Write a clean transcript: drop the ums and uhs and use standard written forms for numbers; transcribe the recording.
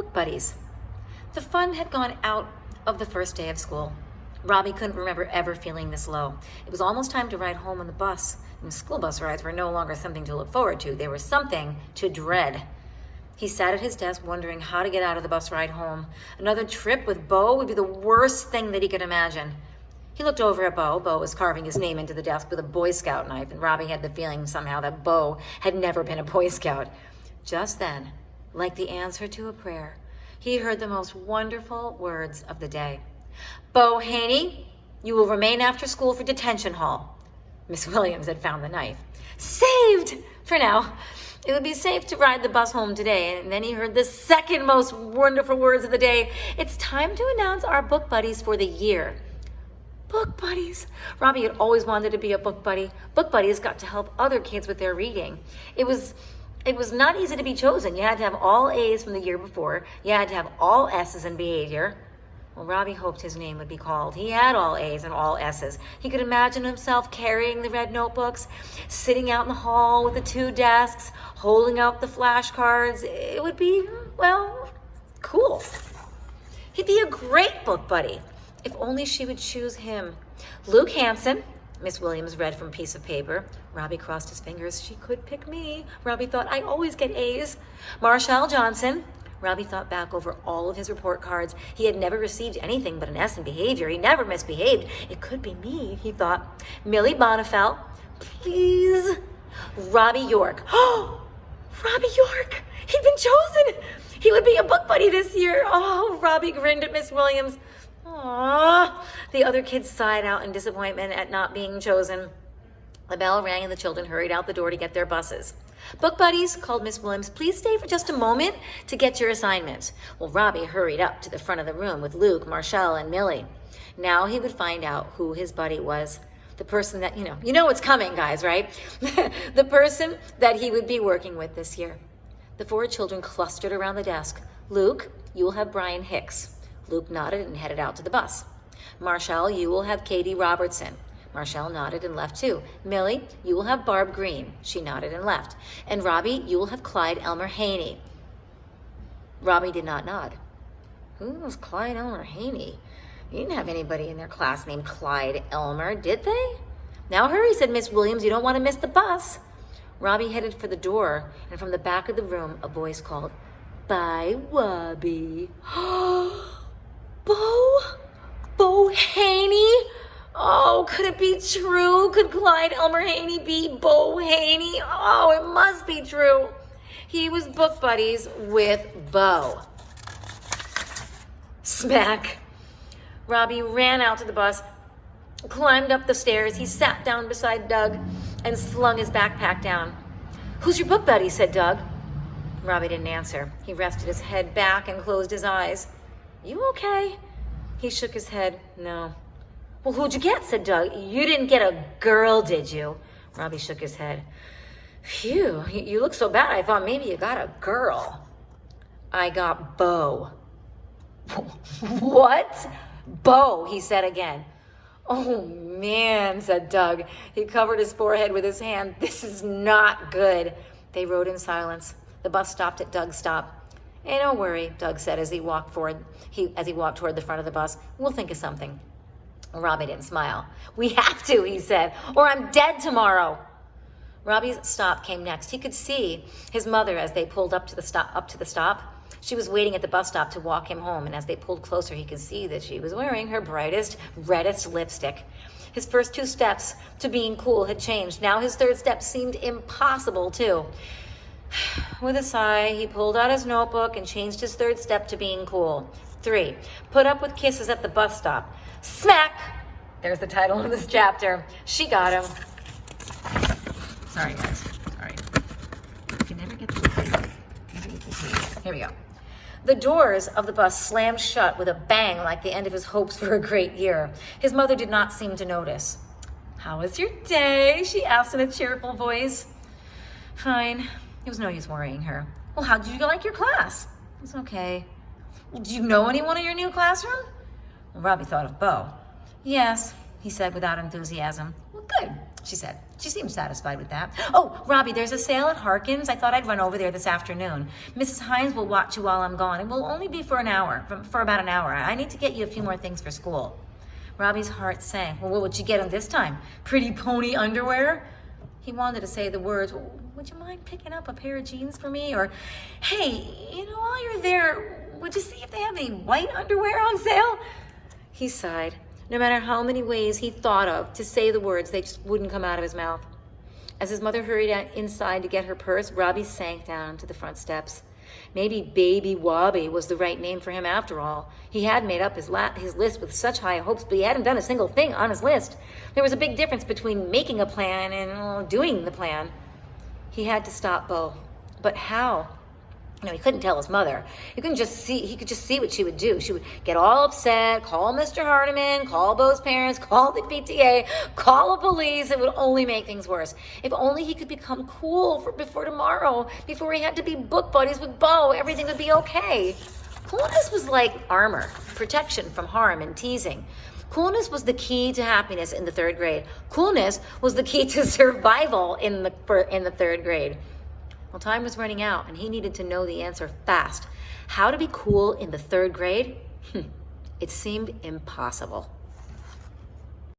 book buddies. The fun had gone out of the first day of school. Robbie couldn't remember ever feeling this low. It was almost time to ride home on the bus, and school bus rides were no longer something to look forward to. They were something to dread. He sat at his desk wondering how to get out of the bus ride home. Another trip with Bo would be the worst thing that he could imagine. He looked over at Bo. Bo was carving his name into the desk with a Boy Scout knife, and Robbie had the feeling somehow that Bo had never been a Boy Scout. Just then, like the answer to a prayer, he heard the most wonderful words of the day. "Bo Haney, you will remain after school for detention hall." Miss Williams had found the knife. Saved! For now. It would be safe to ride the bus home today. And then he heard the second most wonderful words of the day. It's time to announce our book buddies for the year. Book buddies. Robbie had always wanted to be a book buddy. Book buddies got to help other kids with their reading. It was not easy to be chosen. You had to have all A's from the year before. You had to have all S's in behavior. Well, Robbie hoped his name would be called. He had all A's and all S's. He could imagine himself carrying the red notebooks, sitting out in the hall with the 2 desks, holding up the flashcards. It would be, well, cool. He'd be a great book buddy, if only she would choose him. Luke Hanson, Miss Williams read from a piece of paper. Robbie crossed his fingers. She could pick me. Robbie thought, I always get A's. Marshall Johnson. Robbie thought back over all of his report cards. He had never received anything but an S in behavior. He never misbehaved. It could be me, he thought. Millie Bonifel, please. Robbie York. Oh, Robbie York. He'd been chosen. He would be a book buddy this year. Oh, Robbie grinned at Miss Williams. Aww. The other kids sighed out in disappointment at not being chosen. The bell rang and the children hurried out the door to get their buses. Book buddies, called Miss Williams, please stay for just a moment to get your assignments. Well, Robbie hurried up to the front of the room with Luke, Marshall, and Millie. Now he would find out who his buddy was. The person that, you know what's coming, guys, right? The person that he would be working with this year. The 4 children clustered around the desk. Luke, you will have Brian Hicks. Luke nodded and headed out to the bus. Marshall, you will have Katie Robertson. Marshall nodded and left too. Millie, you will have Barb Green. She nodded and left. And Robbie, you will have Clyde Elmer Haney. Robbie did not nod. Who was Clyde Elmer Haney? You didn't have anybody in their class named Clyde Elmer, did they? Now hurry, said Miss Williams. You don't want to miss the bus. Robbie headed for the door, and from the back of the room, a voice called, Bye, Robbie. Bo Haney? Oh, could it be true? Could Clyde Elmer Haney be Bo Haney? Oh, it must be true. He was book buddies with Bo. Smack. Robbie ran out to the bus, climbed up the stairs. He sat down beside Doug and slung his backpack down. Who's your book buddy? Said Doug. Robbie didn't answer. He rested his head back and closed his eyes. You okay? He shook his head. No. Well, who'd you get? Said Doug. You didn't get a girl, did you? Robbie shook his head. Phew, you look so bad. I thought maybe you got a girl. I got Bo. What? Bo, he said again. Oh, man, said Doug. He covered his forehead with his hand. This is not good. They rode in silence. The bus stopped at Doug's stop. Hey, don't worry, Doug said as he walked toward the front of the bus. We'll think of something. Robbie didn't smile. We have to, he said, or I'm dead tomorrow. Robbie's stop came next. He could see his mother as they pulled up to the stop. She was waiting at the bus stop to walk him home, and as they pulled closer, he could see that she was wearing her brightest, reddest lipstick. His first 2 steps to being cool had changed. Now his 3rd step seemed impossible, too. With a sigh, he pulled out his notebook and changed his 3rd step to being cool. 3, put up with kisses at the bus stop. Smack! There's the title of this chapter. She got him. Sorry, guys. Sorry. I can never get the tape. Here we go. The doors of the bus slammed shut with a bang like the end of his hopes for a great year. His mother did not seem to notice. How was your day? She asked in a cheerful voice. Fine. It was no use worrying her. Well, how did you like your class? It's okay. Well, do you know anyone in your new classroom? Well, Robbie thought of Bo. Yes, he said without enthusiasm. Well, good, she said. She seemed satisfied with that. Oh, Robbie, there's a sale at Harkins. I thought I'd run over there this afternoon. Mrs. Hines will watch you while I'm gone. It will only be for about an hour. I need to get you a few more things for school. Robbie's heart sank. Well, what would you get him this time? Pretty pony underwear? He wanted to say the words, well, would you mind picking up a pair of jeans for me? Or, hey, while you're there, would you see if they have any white underwear on sale? He sighed. No matter how many ways he thought of to say the words, they just wouldn't come out of his mouth. As his mother hurried inside to get her purse, Robbie sank down to the front steps. Maybe Baby Wobby was the right name for him after all. He had made up his list with such high hopes, but he hadn't done a single thing on his list. There was a big difference between making a plan and doing the plan. He had to stop Bo. But how? He couldn't tell his mother. He could just see what she would do. She would get all upset, call Mr. Hardiman, call Bo's parents, call the PTA, call the police. It would only make things worse. If only he could become cool before tomorrow, before he had to be book buddies with Bo, everything would be okay. Coolness was like armor, protection from harm and teasing. Coolness was the key to happiness in the third grade. Coolness was the key to survival in the third grade. Well, time was running out, and he needed to know the answer fast. How to be cool in the third grade? It seemed impossible.